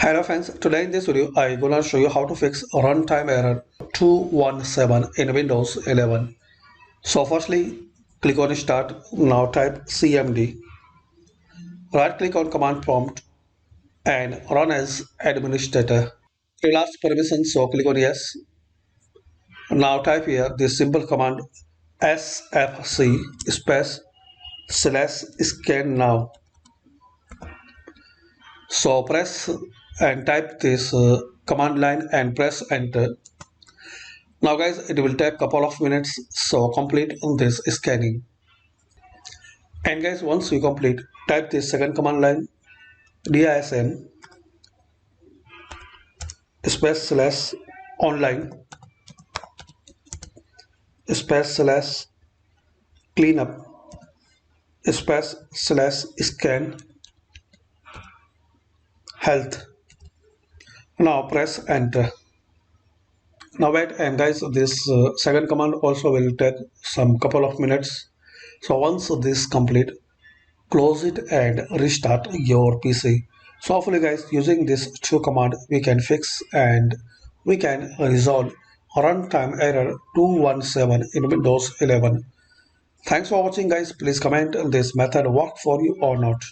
Hello friends, today in this video I gonna show you how to fix runtime error 217 in Windows 11. So firstly, click on start. Now type cmd. Right click on command prompt and run as administrator. It asks permission, so click on yes. Now type here this simple command sfc space slash scan now. So press and type this command line and press enter. Now guys, it will take couple of minutes, so complete this scanning. And guys, once you complete, type this second command line dism space slash online space slash cleanup space slash scan health. Now press enter. Now wait, and guys, this second command also will take some couple of minutes. So once this complete, close it and restart your PC. So hopefully guys, using this two command we can fix and we can resolve runtime error 217 in Windows 11. Thanks for watching guys. Please comment this method work for you or not.